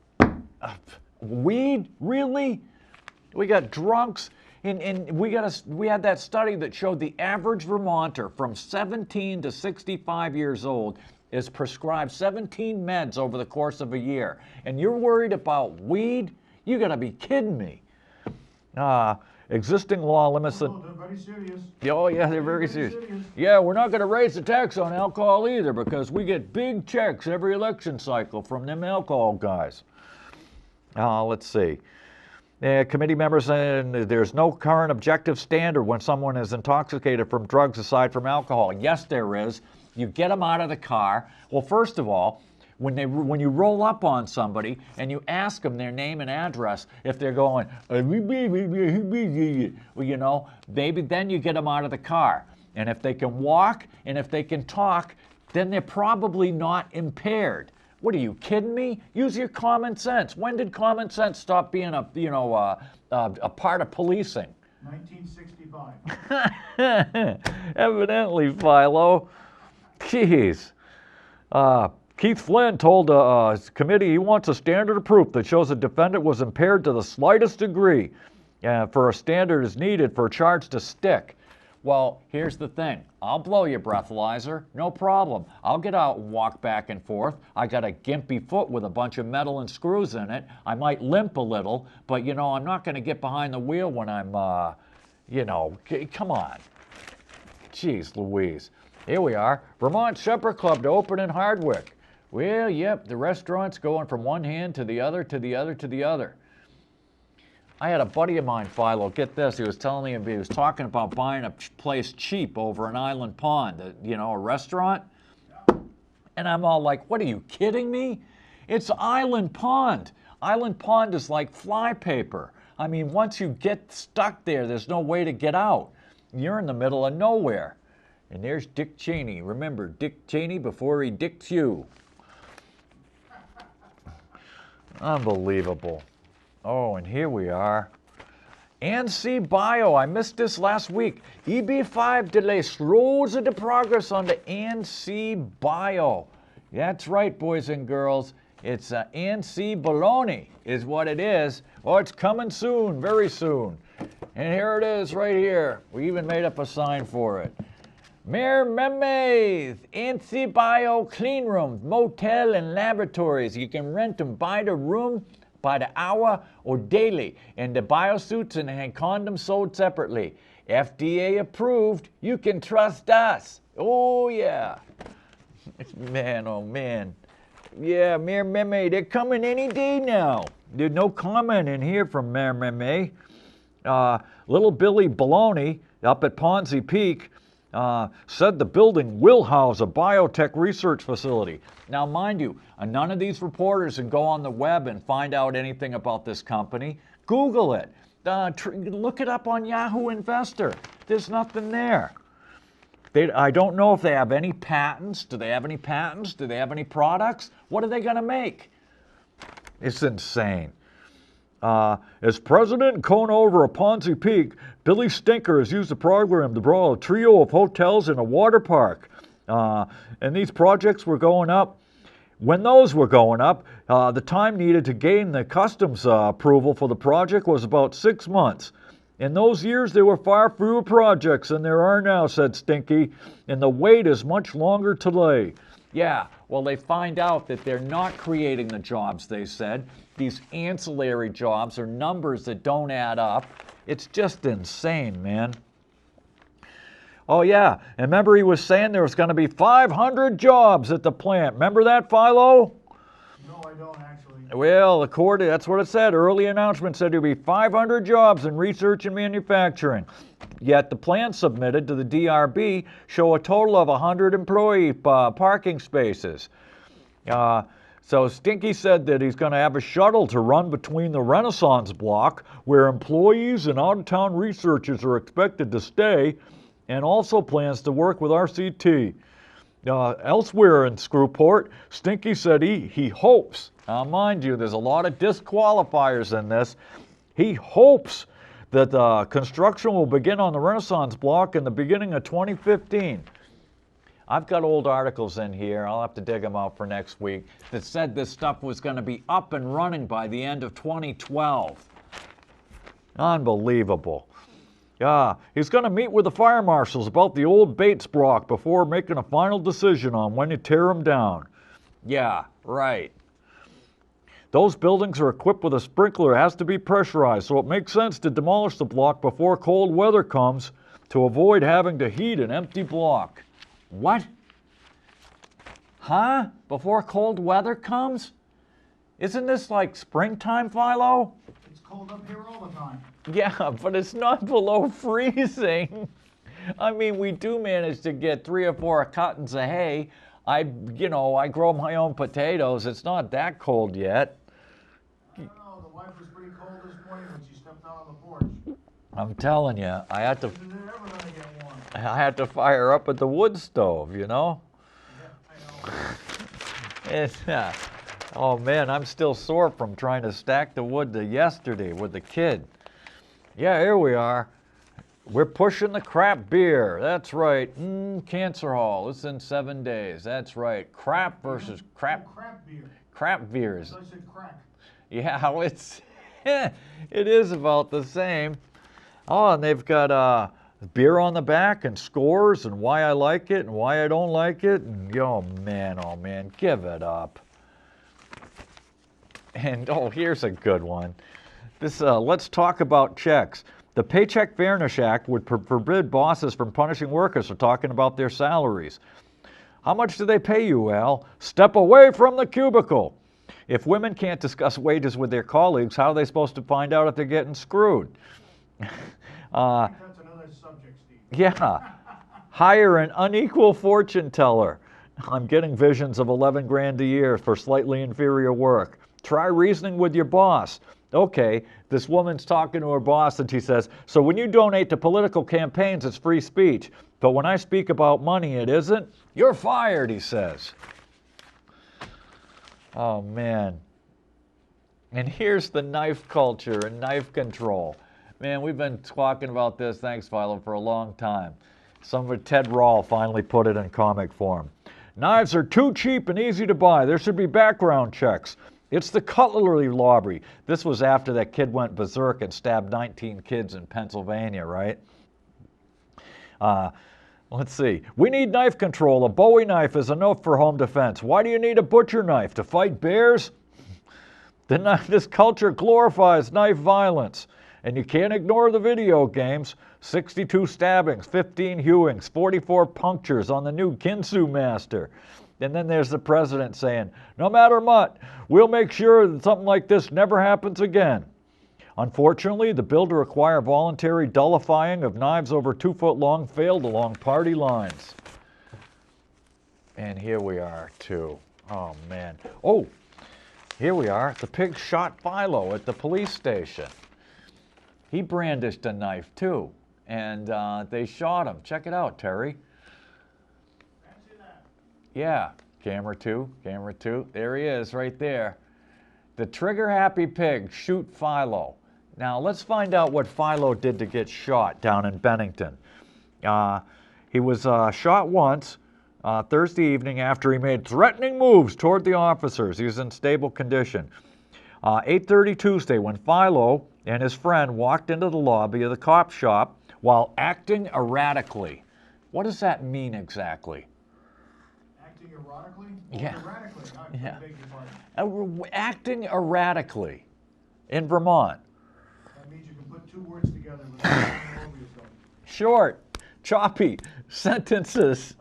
weed, really? We got drunks, and we had that study that showed the average Vermonter from 17 to 65 years old is prescribed 17 meds over the course of a year. And you're worried about weed? You gotta be kidding me. Existing law limits the... Oh, they're very serious. Oh yeah, they're very serious. Yeah, we're not gonna raise the tax on alcohol either because we get big checks every election cycle from them alcohol guys. Let's see. Committee members said there's no current objective standard when someone is intoxicated from drugs aside from alcohol. Yes, there is. You get them out of the car. Well, first of all, when you roll up on somebody and you ask them their name and address, if they're going, well, you know, maybe then you get them out of the car. And if they can walk and if they can talk, then they're probably not impaired. What are you kidding me? Use your common sense. When did common sense stop being a part of policing? 1965. Evidently, Philo. Jeez. Keith Flynn told the committee he wants a standard of proof that shows a defendant was impaired to the slightest degree for a standard is needed for a charge to stick. Well, here's the thing. I'll blow your breathalyzer, no problem. I'll get out and walk back and forth. I got a gimpy foot with a bunch of metal and screws in it. I might limp a little, but you know, I'm not going to get behind the wheel when I'm, you know, come on. Jeez Louise. Here we are, Vermont Supper Club to open in Hardwick. Well, yep, the restaurant's going from one hand to the other, to the other, to the other. I had a buddy of mine, Philo, get this, he was telling me, he was talking about buying a place cheap over in Island Pond, you know, a restaurant. And I'm all like, what are you kidding me? It's Island Pond. Island Pond is like flypaper. I mean, once you get stuck there, there's no way to get out. You're in the middle of nowhere. And there's Dick Cheney. Remember, Dick Cheney before he dicks you. Unbelievable. Oh, and here we are. NC Bio, I missed this last week. EB5 delay slows the progress on the NC Bio. That's right, boys and girls. It's NC Baloney is what it is. Oh, it's coming soon, very soon. And here it is right here. We even made up a sign for it. Mayor Memes, NC Bio clean rooms, motel, and laboratories. You can rent them by the room, by the hour, or daily. And the biosuits and condoms sold separately. FDA approved. You can trust us. Oh, yeah. Man, oh, man. Yeah, Mayor Meme, they're coming any day now. There's no comment in here from Mayor Meme. Little Billy Baloney up at Ponzi Peak said the building will house a biotech research facility. Now, mind you, none of these reporters can go on the web and find out anything about this company. Google it. Look it up on Yahoo Investor. There's nothing there. I don't know if they have any patents. Do they have any patents? Do they have any products? What are they going to make? It's insane. As president and co-owner of Ponzi Peak, Billy Stinker has used the program to draw a trio of hotels and a water park. And these projects were going up. When those were going up, the time needed to gain the customs approval for the project was about 6 months. In those years, there were far fewer projects than there are now, said Stinky, and the wait is much longer today. Yeah, well, they find out that they're not creating the jobs, they said. These ancillary jobs are numbers that don't add up. It's just insane, man. Oh, yeah, and remember he was saying there was going to be 500 jobs at the plant. Remember that, Philo? No, I don't actually. Well, that's what it said. Early announcement said there would be 500 jobs in research and manufacturing. Yet the plans submitted to the DRB show a total of 100 employee parking spaces. So Stinky said that he's going to have a shuttle to run between the Renaissance block, where employees and out-of-town researchers are expected to stay, and also plans to work with RCT. Elsewhere in Screwport, Stinky said he hopes, now mind you, there's a lot of disqualifiers in this, he hopes that construction will begin on the Renaissance Block in the beginning of 2015. I've got old articles in here, I'll have to dig them out for next week, that said this stuff was going to be up and running by the end of 2012. Unbelievable. He's going to meet with the fire marshals about the old Bates block before making a final decision on when to tear them down. Yeah, right. Those buildings are equipped with a sprinkler. It has to be pressurized, so it makes sense to demolish the block before cold weather comes to avoid having to heat an empty block. What? Huh? Before cold weather comes? Isn't this like springtime, Philo? It's cold up here all the time. Yeah, but it's not below freezing. I mean, we do manage to get 3 or 4 cottons of hay. I grow my own potatoes. It's not that cold yet. I don't know. The wife was pretty cold this morning when she stepped out on the porch. I'm telling you, I had to. Is it ever going to get warm? I had to fire up at the wood stove, you know. Yeah, I know. Oh man, I'm still sore from trying to stack the wood yesterday with the kid. Yeah, here we are. We're pushing the crap beer. That's right. Cancer Hall. It's in 7 days. That's right. Crap versus crap. Crap beer. Crap beers. I said crack. Yeah, it's it is about the same. Oh, and they've got beer on the back and scores and why I like it and why I don't like it. And oh man, give it up. And here's a good one. This let's talk about checks. The Paycheck Fairness Act would forbid bosses from punishing workers for talking about their salaries. How much do they pay you, Al? Step away from the cubicle. If women can't discuss wages with their colleagues, how are they supposed to find out if they're getting screwed? I think that's another subject, Steve. Yeah. Hire an unequal fortune teller. I'm getting visions of 11 grand a year for slightly inferior work. Try reasoning with your boss. Okay, this woman's talking to her boss and she says, so when you donate to political campaigns, it's free speech. But when I speak about money, it isn't. You're fired, he says. Oh, man. And here's the knife culture and knife control. Man, we've been talking about this, thanks, Philo, for a long time. Ted Rawl finally put it in comic form. Knives are too cheap and easy to buy. There should be background checks. It's the cutlery lobby. This was after that kid went berserk and stabbed 19 kids in Pennsylvania, right? Let's see. We need knife control. A Bowie knife is enough for home defense. Why do you need a butcher knife? To fight bears? This culture glorifies knife violence. And you can't ignore the video games. 62 stabbings, 15 hewings, 44 punctures on the new Kinsu Master. And then there's the president saying, no matter what, we'll make sure that something like this never happens again. Unfortunately, the bill to require voluntary dullifying of knives over 2 foot long failed along party lines. And here we are, too. Oh, man. Oh, here we are. The pig shot Philo at the police station. He brandished a knife, too. And they shot him. Check it out, Terry. Yeah, camera two. There he is, right there. The trigger-happy pig shoot Philo. Now, let's find out what Philo did to get shot down in Bennington. He was shot once Thursday evening after he made threatening moves toward the officers. He was in stable condition. 8:30 Tuesday, when Philo and his friend walked into the lobby of the cop shop while acting erratically. What does that mean exactly? Erotically? Yeah. Erratically. Yeah. Beg your pardon. Acting erratically in Vermont. That means you can put 2 words together without going over yourself. Short, choppy sentences.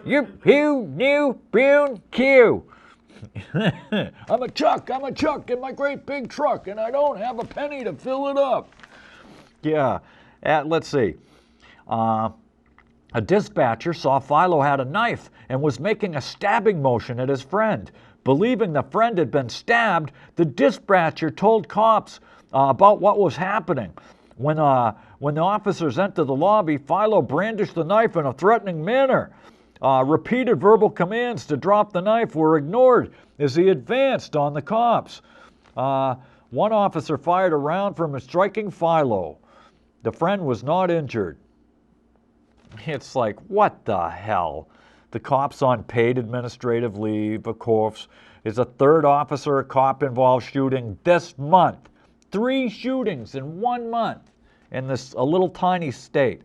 You, new, Bune, Q. I'm a Chuck in my great big truck, and I don't have a penny to fill it up. Yeah, let's see. A dispatcher saw Philo had a knife and was making a stabbing motion at his friend. Believing the friend had been stabbed, the dispatcher told cops about what was happening. When When the officers entered the lobby, Philo brandished the knife in a threatening manner. Repeated verbal commands to drop the knife were ignored as he advanced on the cops. One officer fired a round from striking Philo. The friend was not injured. It's like, what the hell? The cop's on paid administrative leave, of course. Is a third officer, a cop-involved shooting this month. 3 shootings in 1 month in a little tiny state.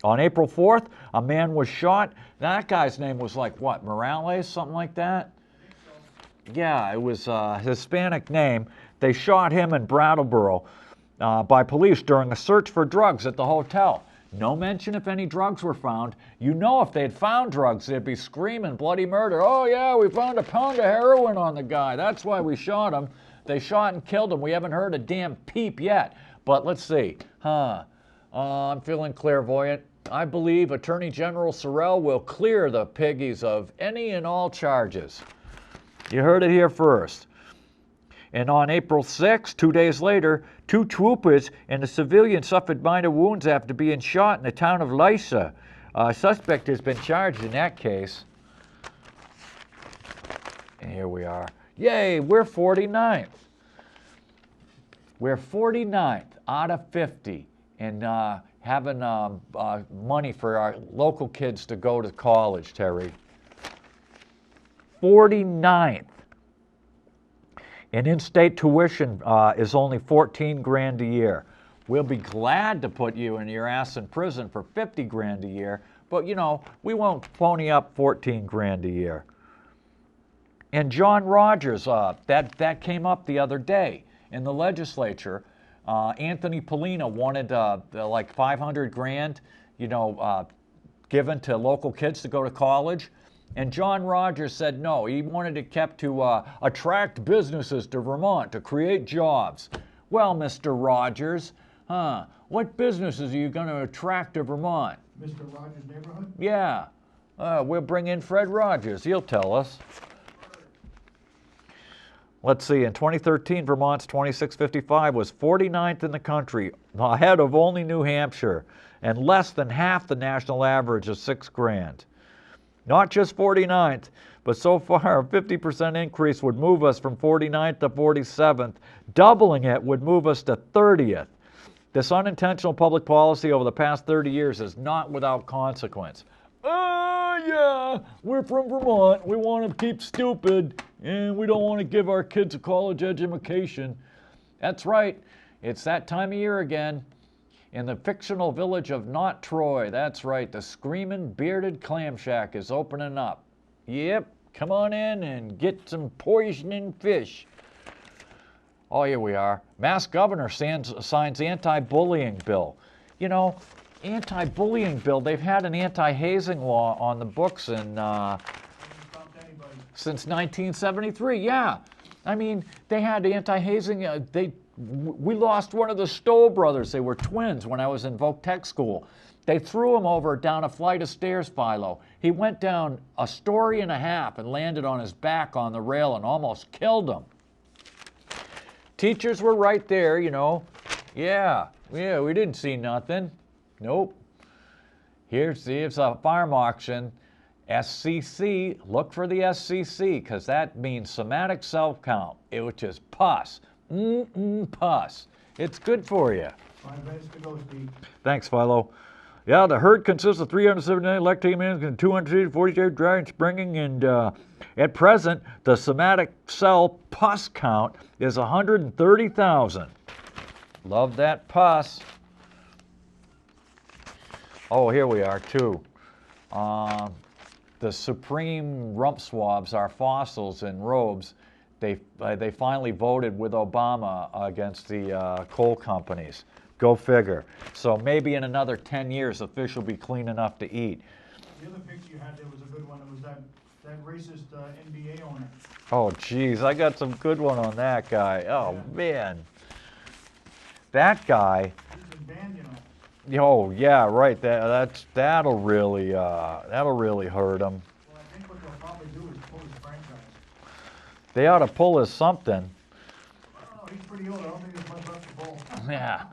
On April 4th, a man was shot. That guy's name was like, what, Morales, something like that? Yeah, it was a Hispanic name. They shot him in Brattleboro by police during a search for drugs at the hotel. No mention if any drugs were found. You know, if they'd found drugs, they'd be screaming bloody murder. Oh, yeah, we found a pound of heroin on the guy. That's why we shot him. They shot and killed him. We haven't heard a damn peep yet. But let's see. I'm feeling clairvoyant. I believe Attorney General Sorrell will clear the piggies of any and all charges. You heard it here first. And on April 6, 2 days later, 2 troopers and a civilian suffered minor wounds after being shot in the town of Lysa. A suspect has been charged in that case. And here we are. Yay, we're 49th. We're 49th out of 50 in having money for our local kids to go to college, Terry. 49th. And in-state tuition is only $14,000 a year. We'll be glad to put you and your ass in prison for $50,000 a year, but you know, we won't pony up $14,000 a year. And John Rogers, that came up the other day in the legislature. Anthony Polina wanted like $500,000, you know, given to local kids to go to college. And John Rogers said no. He wanted it kept to attract businesses to Vermont, to create jobs. Well, Mr. Rogers, what businesses are you going to attract to Vermont? Mr. Rogers' neighborhood? Yeah. We'll bring in Fred Rogers. He'll tell us. Let's see. In 2013, Vermont's 2655 was 49th in the country, ahead of only New Hampshire, and less than half the national average of $6,000. Not just 49th, but so far a 50% increase would move us from 49th to 47th. Doubling it would move us to 30th. This unintentional public policy over the past 30 years is not without consequence. Yeah, we're from Vermont. We want to keep stupid, and we don't want to give our kids a college education. That's right. It's that time of year again. In the fictional village of Not Troy, that's right, the Screaming Bearded Clam Shack is opening up. Yep, come on in and get some poisoning fish. Oh, here we are. Mass governor signs anti-bullying bill. You know, anti-bullying bill, they've had an anti-hazing law on the books since 1973, yeah. I mean, they had anti-hazing, we lost one of the Stoll brothers. They were twins when I was in Voc Tech School. They threw him over down a flight of stairs, Philo. He went down a story and a half and landed on his back on the rail and almost killed him. Teachers were right there, you know. Yeah, we didn't see nothing. Nope. Here's a farm auction. SCC, look for the SCC, because that means somatic self-count, which is pus. Pus. It's good for you. 5 minutes to go, Steve. Thanks, Philo. Yeah, the herd consists of 379 lactating males and 248 dry and springing, and at present, the somatic cell pus count is 130,000. Love that pus. Oh, here we are, too. The supreme rump swabs are fossils in robes. They finally voted with Obama against the coal companies. Go figure. So maybe in another 10 years, the fish will be clean enough to eat. The other picture you had there was a good one. It was that racist NBA owner. Oh, geez, I got some good one on that guy. Oh, yeah. Man. That guy. He's been banned, you know. Oh, yeah, right. That'll really hurt him. Well, I think what they'll probably do is pull his franchise. They ought to pull us something. Oh, he's pretty old. I don't think there's much left to pull. Yeah.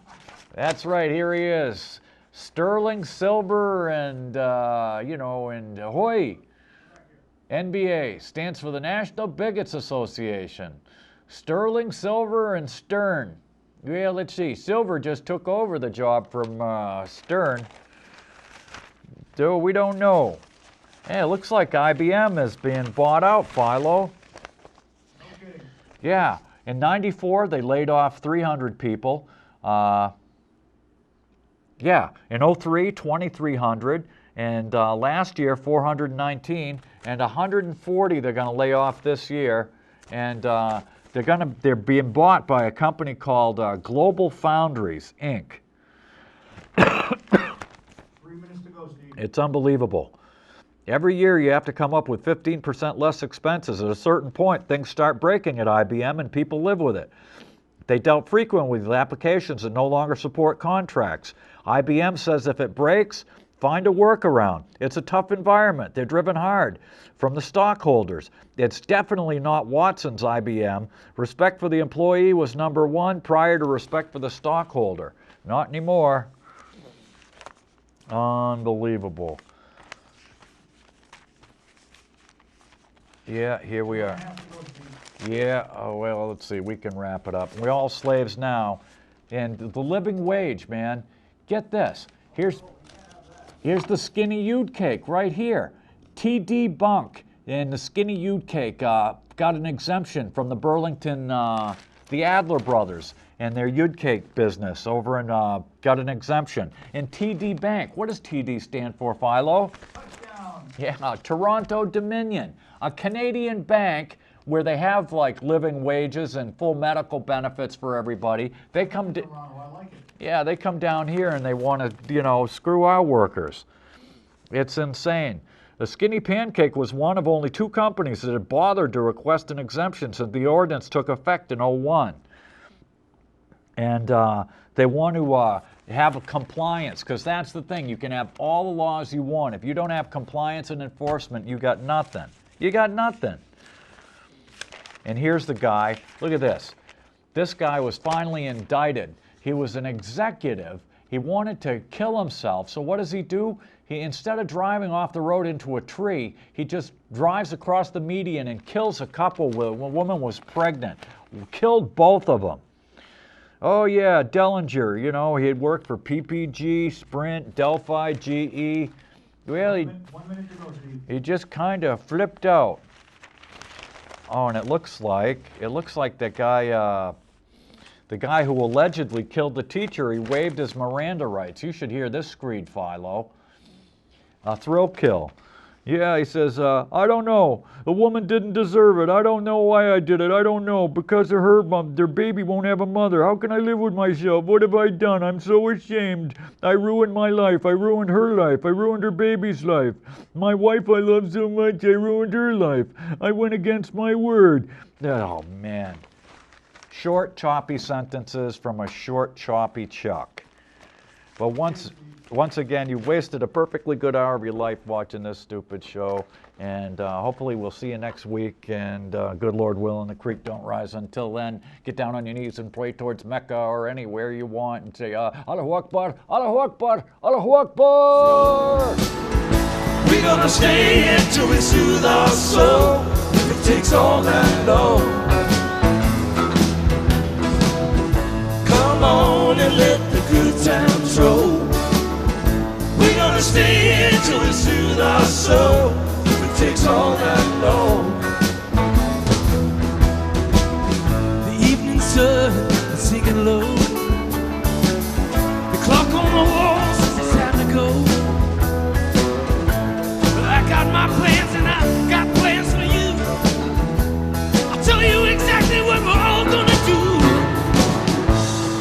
That's right, here he is. Sterling Silver and, you know, and ahoy. NBA stands for the National Bigots Association. Sterling, Silver, and Stern. Yeah, let's see. Silver just took over the job from Stern. So we don't know. Hey, it looks like IBM is being bought out, Philo. Okay. Yeah, in '94 they laid off 300 people. Yeah, in '03, 2,300. And last year, 419, and 140 they're going to lay off this year, and they're being bought by a company called Global Foundries Inc. 3 minutes to go, Steve. It's unbelievable. Every year you have to come up with 15% less expenses. At a certain point, things start breaking at IBM, and people live with it. They dealt frequently with applications that no longer support contracts. IBM says if it breaks, find a workaround. It's a tough environment. They're driven hard from the stockholders. It's definitely not Watson's IBM. Respect for the employee was number one prior to respect for the stockholder. Not anymore. Unbelievable. Yeah, here we are. Yeah, oh, well, let's see. We can wrap it up. We're all slaves now. And the living wage, man. Get this. Here's the skinny Ude cake right here. TD Bunk and the skinny Ude cake got an exemption from the Burlington, the Adler brothers and their Ude cake business over in, got an exemption. And TD Bank, what does TD stand for, Philo? Touchdown. Yeah, Toronto Dominion, a Canadian bank where they have like living wages and full medical benefits for everybody. They come to, Toronto, I like it. yeah, they come down here and they want to, you know, screw our workers. It's insane. The Skinny Pancake was one of only 2 companies that had bothered to request an exemption since the ordinance took effect in '01. And they want to have a compliance, because that's the thing. You can have all the laws you want. If you don't have compliance and enforcement, you got nothing. You got nothing. And here's the guy. Look at this. This guy was finally indicted. He was an executive. He wanted to kill himself. So what does he do? He, instead of driving off the road into a tree, he just drives across the median and kills a couple. A woman was pregnant. Killed both of them. Oh yeah, Dellinger. You know, he had worked for PPG, Sprint, Delphi, GE. Well, 1 minute to go, Steve. he just kind of flipped out. Oh, and it looks like that guy, the guy who allegedly killed the teacher, he waived his Miranda rights. You should hear this screed, Philo. A thrill kill. Yeah, he says, I don't know. The woman didn't deserve it. I don't know why I did it. I don't know. Because of her, their baby won't have a mother. How can I live with myself? What have I done? I'm so ashamed. I ruined my life. I ruined her life. I ruined her baby's life. My wife I love so much, I ruined her life. I went against my word. Oh, man. Short, choppy sentences from a short, choppy Chuck. But once again, you've wasted a perfectly good hour of your life watching this stupid show. And hopefully we'll see you next week. And good Lord willing, the creek don't rise. Until then, get down on your knees and pray towards Mecca or anywhere you want and say, Allahu Akbar, Allahu Akbar, Allahu Akbar. We're gonna stay until we soothe our soul. If it takes all night long. Come on and let the good times roll. We're gonna stay until we soothe our soul. If it takes all night long. The evening sun is sinking low. The clock on the wall says it's time to go. But I got my plans and I got plans for you. I'll tell you exactly what we're all gonna do.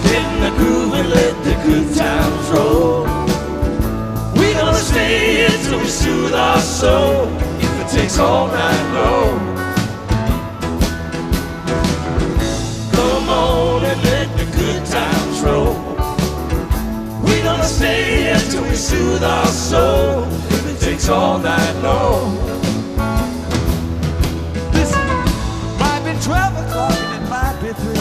Get in the groove and let the good times roll. We're gonna stay until we soothe our soul. If it takes all night long. Come on and let the good times roll. We're gonna stay until we soothe our soul. If it takes all night long. Listen, might be 12 o'clock and it might be 3.